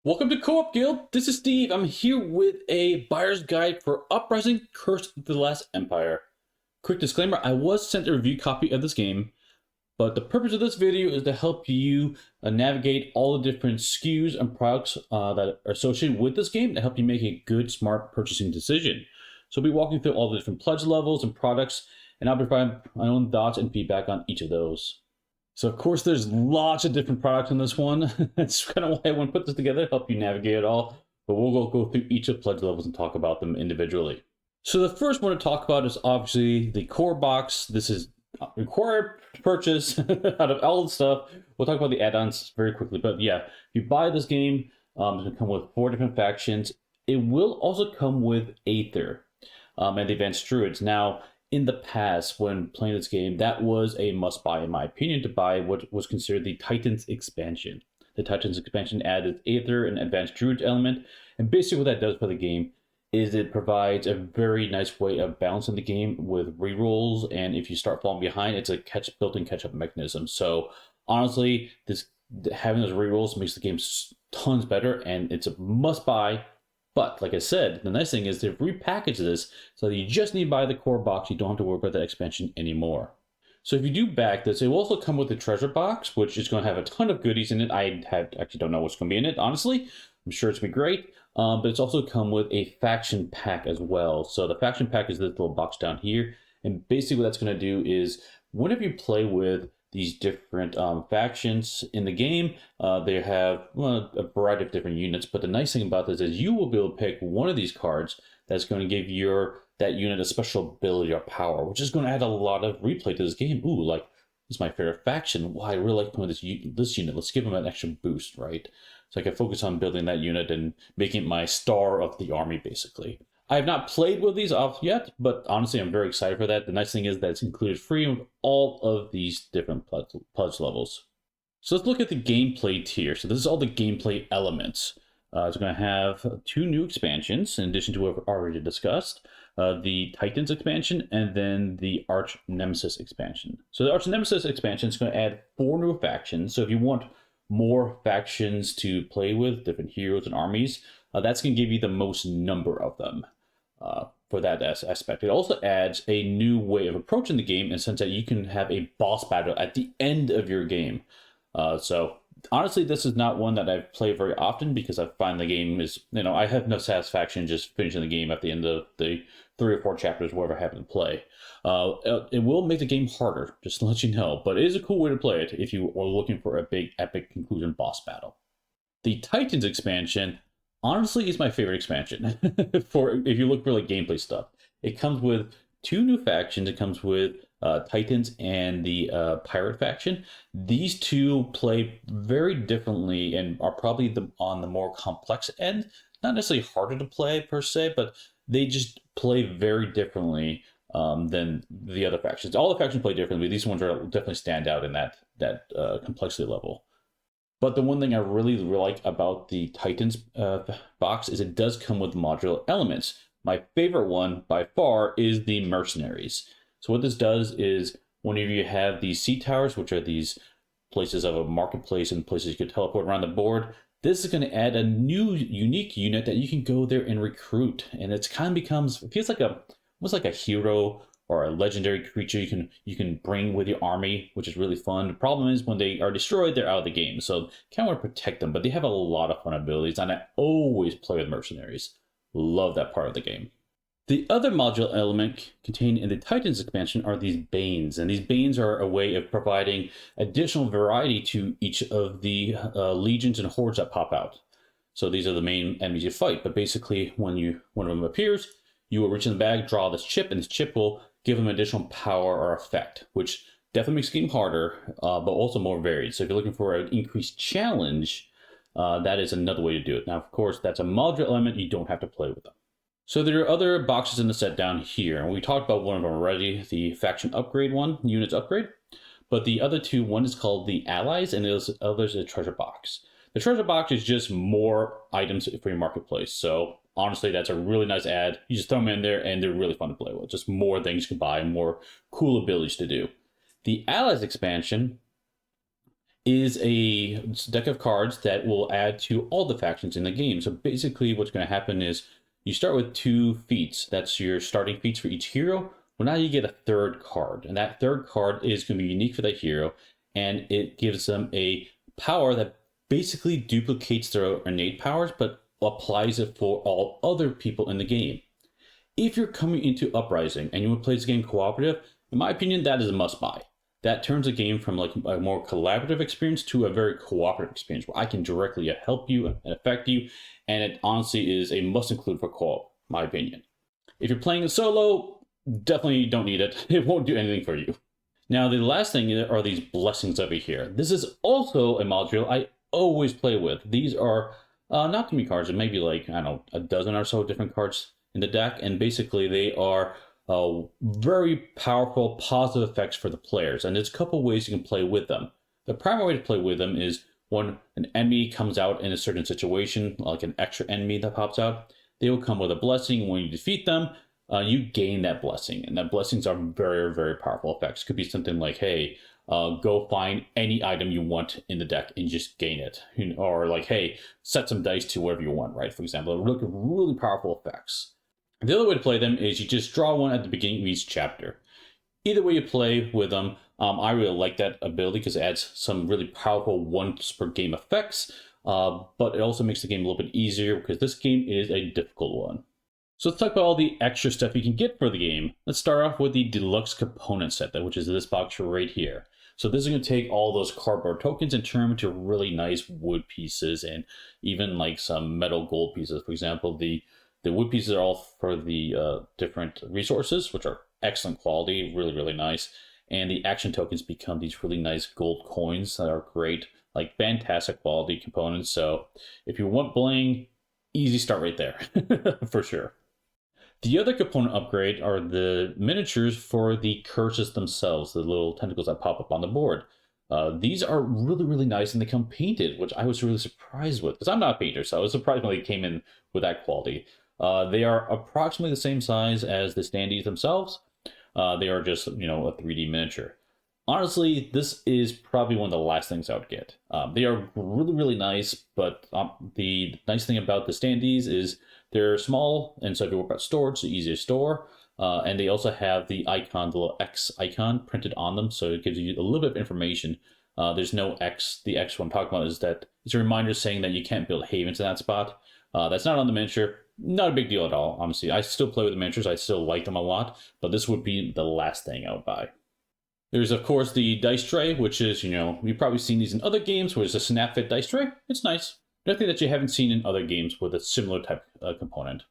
Welcome to Co-op Guild. This is Steve. I'm here with a buyer's guide for Uprising Curse of the Last Empire. Quick disclaimer, I was sent a review copy of this game, but the purpose of this video is to help you navigate all the different SKUs and products that are associated with this game to help you make a good, smart purchasing decision. So I'll be walking through all the different pledge levels and products, and I'll be providing my own thoughts and feedback on each of those. So of course there's lots of different products in this one. That's kind of why I want to put this together, help you navigate it all. But we'll go through each of the pledge levels and talk about them individually. So the first one to talk about is obviously the core box. This is required purchase out of all the stuff. We'll talk about the add-ons very quickly. But yeah, if you buy this game, it's going to come with 4 different factions. It will also come with Aether and the Advanced Druids. Now, in the past, when playing this game, that was a must-buy, in my opinion, to buy what was considered the Titans expansion. The Titans expansion added Aether and Advanced Druid element, and basically what that does for the game is it provides a very nice way of balancing the game with rerolls, and if you start falling behind, it's a built-in catch-up mechanism. So honestly, having those rerolls makes the game tons better, and it's a must-buy. But like I said, the nice thing is they've repackaged this so that you just need to buy the core box. You don't have to worry about the expansion anymore. So if you do back this, it will also come with the treasure box, which is going to have a ton of goodies in it. I actually don't know what's going to be in it, honestly. I'm sure it's going to be great. But it's also come with a faction pack as well. So the faction pack is this little box down here. And basically what that's going to do is whenever you play with these different factions in the game, they have a variety of different units. But the nice thing about this is you will be able to pick one of these cards that's going to give that unit a special ability or power, which is going to add a lot of replay to this game. Ooh, like, this is my favorite faction. Wow, I really like playing this unit. Let's give them an extra boost, right? So I can focus on building that unit and making it my star of the army, basically. I have not played with these off yet, but honestly, I'm very excited for that. The nice thing is that it's included free with all of these different pledge levels. So let's look at the gameplay tier. So this is all the gameplay elements. It's going to have 2 new expansions, in addition to what we've already discussed. The Titans expansion, and then the Arch Nemesis expansion. So the Arch Nemesis expansion is going to add 4 new factions. So if you want more factions to play with, different heroes and armies, that's going to give you the most number of them for that aspect. It also adds a new way of approaching the game in the sense that you can have a boss battle at the end of your game. So honestly, this is not one that I've played very often because I find the game is, I have no satisfaction just finishing the game at the end of the 3 or 4 chapters, whatever I happen to play. It will make the game harder, just to let you know, but it is a cool way to play it if you are looking for a big epic conclusion boss battle. The Titans expansion honestly is my favorite expansion for if you look for like gameplay stuff. It comes with 2 new factions. It comes with Titans and the Pirate faction. These 2 play very differently and are probably on the more complex end. Not necessarily harder to play per se, but they just play very differently than the other factions. All the factions play differently. These ones are definitely stand out in that complexity level. But the one thing I really like about the Titans box is it does come with modular elements. My favorite one by far is the mercenaries. So what this does is whenever you have these sea towers, which are these places of a marketplace and places you can teleport around the board, this is going to add a new unique unit that you can go there and recruit. And it kind of feels like almost like a hero or a legendary creature you can bring with your army, which is really fun. The problem is when they are destroyed, they're out of the game. So kind of want to protect them, but they have a lot of fun abilities, and I always play with mercenaries. Love that part of the game. The other module element contained in the Titans expansion are these Banes, and these Banes are a way of providing additional variety to each of the legions and hordes that pop out. So these are the main enemies you fight, but basically when one of them appears, you will reach in the bag, draw this chip, and this chip will give them additional power or effect, which definitely makes the game harder, but also more varied. So if you're looking for an increased challenge, that is another way to do it. Now, of course, that's a modular element. You don't have to play with them. So there are other boxes in the set down here, and we talked about one of them already, the faction upgrade one, units upgrade. But the other 2, one is called the Allies, and the other is a treasure box. The treasure box is just more items for your marketplace. So honestly, that's a really nice add. You just throw them in there and they're really fun to play with. Just more things you can buy, more cool abilities to do. The Allies expansion is a deck of cards that will add to all the factions in the game. So basically what's going to happen is you start with 2 feats. That's your starting feats for each hero. Well, now you get a third card, and that third card is going to be unique for that hero, and it gives them a power that basically duplicates their innate powers, but applies it for all other people in the game. If you're coming into Uprising and you want to play this game cooperative, in my opinion, that is a must-buy. That turns a game from like a more collaborative experience to a very cooperative experience where I can directly help you and affect you, and it honestly is a must-include for co-op, my opinion. If you're playing it solo, definitely don't need it. It won't do anything for you. Now, the last thing are these blessings over here. This is also a module I always play with. These are not too many cards, and maybe like, I don't know, a dozen or so different cards in the deck, and basically they are very powerful positive effects for the players, and there's a couple ways you can play with them. The primary way to play with them is when an enemy comes out in a certain situation, like an extra enemy that pops out, they will come with a blessing. When you defeat them, you gain that blessing, and that blessings are very, very powerful effects. Could be something like, hey, go find any item you want in the deck and just gain it, or like, hey, set some dice to whatever you want, right? For example, really powerful effects. The other way to play them is you just draw one at the beginning of each chapter. Either way you play with them, I really like that ability because it adds some really powerful once per game effects, but it also makes the game a little bit easier because this game is a difficult one. So let's talk about all the extra stuff you can get for the game. Let's start off with the deluxe component set, which is this box right here. So this is going to take all those cardboard tokens and turn them into really nice wood pieces and even like some metal gold pieces. For example, the wood pieces are all for the different resources, which are excellent quality, really, really nice. And the action tokens become these really nice gold coins that are great, like fantastic quality components. So if you want bling, easy start right there, for sure. The other component upgrade are the miniatures for the curses themselves, the little tentacles that pop up on the board. These are really, really nice, and they come painted, which I was really surprised with, because I'm not a painter, so I was surprised when they came in with that quality. They are approximately the same size as the standees themselves. They are just, a 3D miniature. Honestly, this is probably one of the last things I would get. They are really, really nice, but the nice thing about the standees is they're small, and so if you work about storage, it's easy to store. And they also have the icon, the little X icon printed on them, so it gives you a little bit of information. There's no X. The X what I'm talking about is that it's a reminder saying that you can't build havens in that spot. That's not on the miniature. Not a big deal at all, honestly. I still play with the miniatures. I still like them a lot, but this would be the last thing I would buy. There's, of course, the dice tray, which is, you've probably seen these in other games where it's a snap fit dice tray. It's nice. Nothing that you haven't seen in other games with a similar type component.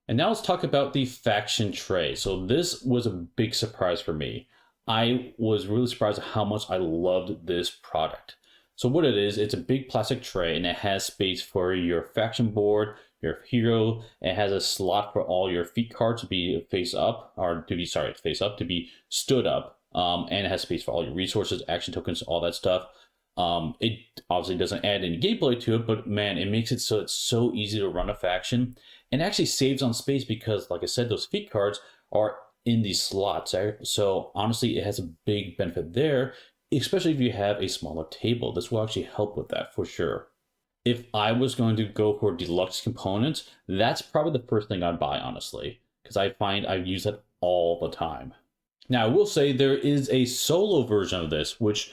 And now let's talk about the faction tray. So this was a big surprise for me. I was really surprised at how much I loved this product. So what it is, it's a big plastic tray, and it has space for your faction board, your hero. It has a slot for all your feat cards to be face up, to be stood up. And it has space for all your resources, action tokens, all that stuff. It obviously doesn't add any gameplay to it, but man, it makes it so it's so easy to run a faction, and actually saves on space because, like I said, those feat cards are in these slots. So honestly, it has a big benefit there, especially if you have a smaller table. This will actually help with that for sure. If I was going to go for deluxe components, that's probably the first thing I'd buy, honestly, because I find I use it all the time. Now, I will say there is a solo version of this, which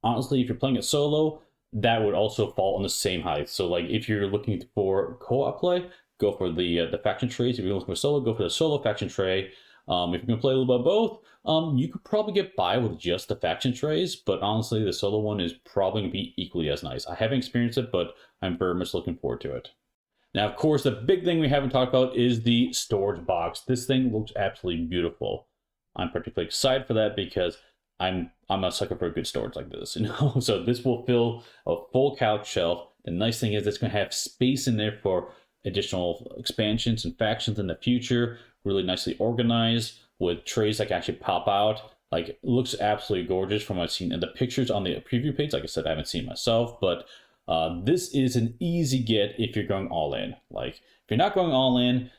honestly, if you're playing it solo, that would also fall on the same height. So like if you're looking for co-op play, go for the faction trays. If you're looking for solo, go for the solo faction tray. If you're going to play a little bit of both, you could probably get by with just the faction trays, but honestly, the solo one is probably going to be equally as nice. I haven't experienced it, but I'm very much looking forward to it. Now, of course, the big thing we haven't talked about is the storage box. This thing looks absolutely beautiful. I'm particularly excited for that because I'm a sucker for a good storage like this, So this will fill a full couch shelf. The nice thing is it's going to have space in there for additional expansions and factions in the future. Really nicely organized with trays that can actually pop out. Like, it looks absolutely gorgeous from what I've seen in the pictures on the preview page. Like I said, I haven't seen it myself, but this is an easy get if you're going all in. Like, if you're not going all in,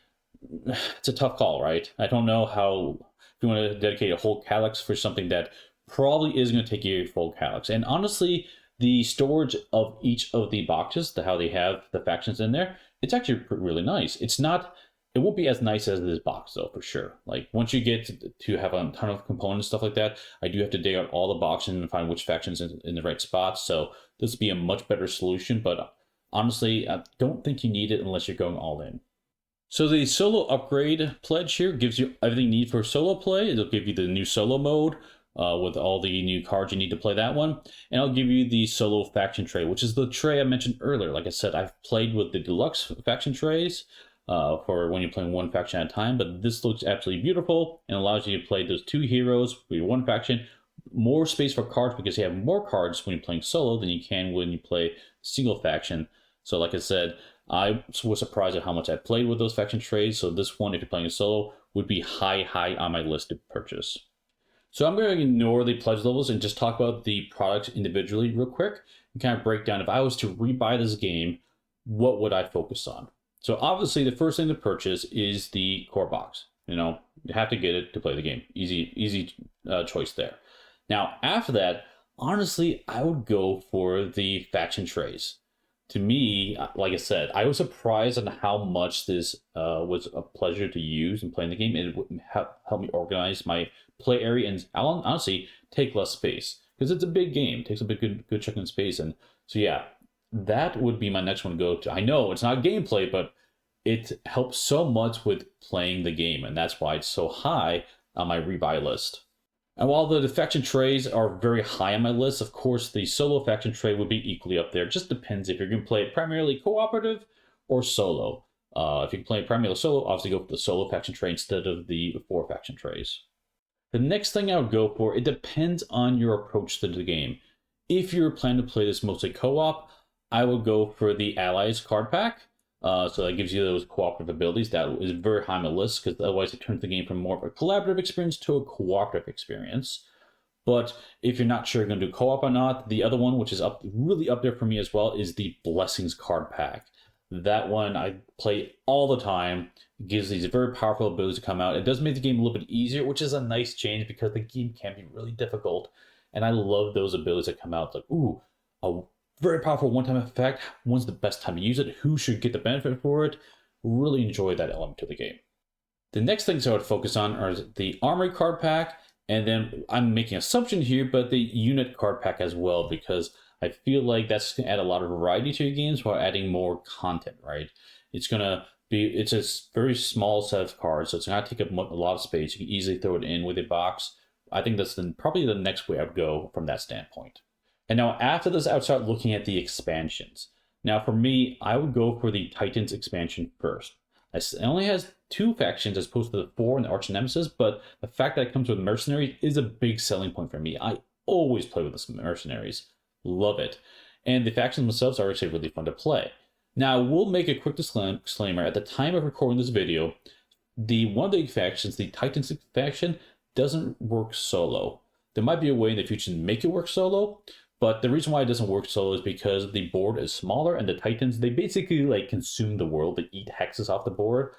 it's a tough call, right? I don't know how, if you want to dedicate a whole calyx for something that probably is going to take you a full calyx. And honestly, The storage of each of the boxes, how they have the factions in there, it's actually really nice. It's not, it won't be as nice as this box though, for sure. Like once you get to have a ton of components, stuff like that, I do have to dig out all the boxes and find which factions in the right spots. So this would be a much better solution, but honestly, I don't think you need it unless you're going all in. So the solo upgrade pledge here gives you everything you need for solo play. It'll give you the new solo mode with all the new cards you need to play that one. And I'll give you the solo faction tray, which is the tray I mentioned earlier. Like I said, I've played with the deluxe faction trays for when you're playing one faction at a time, but this looks absolutely beautiful and allows you to play those two heroes for your one faction. More space for cards because you have more cards when you're playing solo than you can when you play single faction. So like I said, I was surprised at how much I played with those faction trays. So this one, if you're playing a solo, would be high on my list to purchase. So I'm going to ignore the pledge levels and just talk about the products individually real quick and kind of break down, if I was to rebuy this game, what would I focus on? So obviously the first thing to purchase is the core box. You have to get it to play the game. Easy choice there. Now after that, honestly, I would go for the faction trays. To me, like I said, I was surprised on how much this was a pleasure to use and playing the game. It would help me organize my play area and honestly take less space because it's a big game. It takes up a good chunk of space. And so yeah, that would be my next one to go to. I know it's not gameplay, but it helps so much with playing the game, and that's why it's so high on my rebuy list. And while the faction trays are very high on my list, of course, the solo faction tray would be equally up there. It just depends if you're going to play it primarily cooperative or solo. If you can play it primarily solo, obviously go for the solo faction tray instead of the 4 faction trays. The next thing I would go for, it depends on your approach to the game. If you're planning to play this mostly co-op, I would go for the Allies card pack. So that gives you those cooperative abilities. That is very high on the list because otherwise it turns the game from more of a collaborative experience to a cooperative experience. But if you're not sure you're going to do co-op or not, the other one, which is really up there for me as well, is the Blessings card pack. That one I play all the time. It gives these very powerful abilities to come out. It does make the game a little bit easier, which is a nice change because the game can be really difficult. And I love those abilities that come out. Like, ooh, a very powerful one-time effect. When's the best time to use it? Who should get the benefit for it? Really enjoy that element to the game. The next things I would focus on are the Armory card pack, and then I'm making an assumption here, but the Unit card pack as well, because I feel like that's going to add a lot of variety to your games while adding more content, right? It's a very small set of cards, so it's not take up a lot of space. You can easily throw it in with a box. I think that's probably the next way I would go from that standpoint. And now after this, I would start looking at the expansions. Now for me, I would go for the Titans expansion first. It only has 2 factions as opposed to the 4 and the Arch Nemesis, but the fact that it comes with mercenaries is a big selling point for me. I always play with the mercenaries. Love it. And the factions themselves are actually really fun to play. Now, we'll make a quick disclaimer. At the time of recording this video, one of the factions, the Titans faction, doesn't work solo. There might be a way in the future to make it work solo, but the reason why it doesn't work solo is because the board is smaller and the Titans, they basically like consume the world. They eat hexes off the board,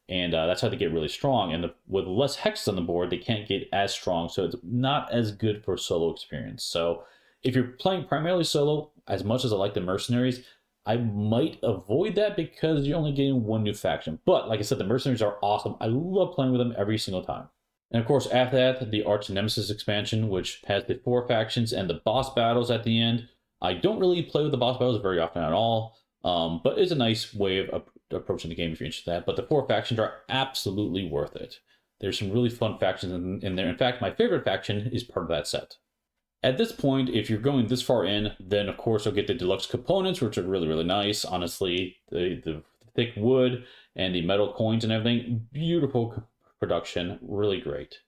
and that's how they get really strong. And with less hexes on the board, they can't get as strong, so it's not as good for a solo experience. So if you're playing primarily solo, as much as I like the mercenaries, I might avoid that because you're only getting one new faction. But like I said, the mercenaries are awesome. I love playing with them every single time. And of course, after that, the Arch Nemesis expansion, which has the 4 factions and the boss battles at the end. I don't really play with the boss battles very often at all, but it's a nice way of approaching the game if you're interested in that. But the 4 factions are absolutely worth it. There's some really fun factions in there. In fact, my favorite faction is part of that set. At this point, if you're going this far in, then of course you'll get the deluxe components, which are really, really nice. Honestly, the thick wood and the metal coins and everything, beautiful production, really great.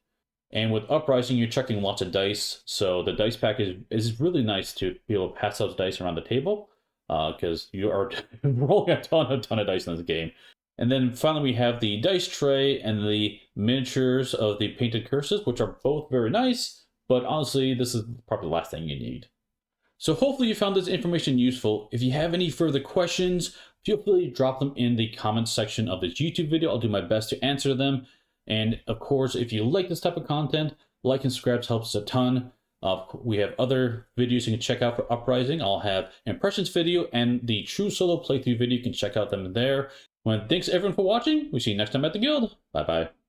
And with Uprising, you're checking lots of dice, so the dice pack is really nice to be able to pass those dice around the table, because you are rolling a ton of dice in this game. And then finally we have the dice tray and the miniatures of the painted curses, which are both very nice, but honestly, this is probably the last thing you need. So hopefully you found this information useful. If you have any further questions, feel free to drop them in the comments section of this YouTube video. I'll do my best to answer them. And of course, if you like this type of content, like and subscribe helps a ton. We have other videos you can check out for Uprising. I'll have impressions video and the true solo playthrough video. You can check out them there. Thanks everyone for watching. We see you next time at the guild. Bye bye.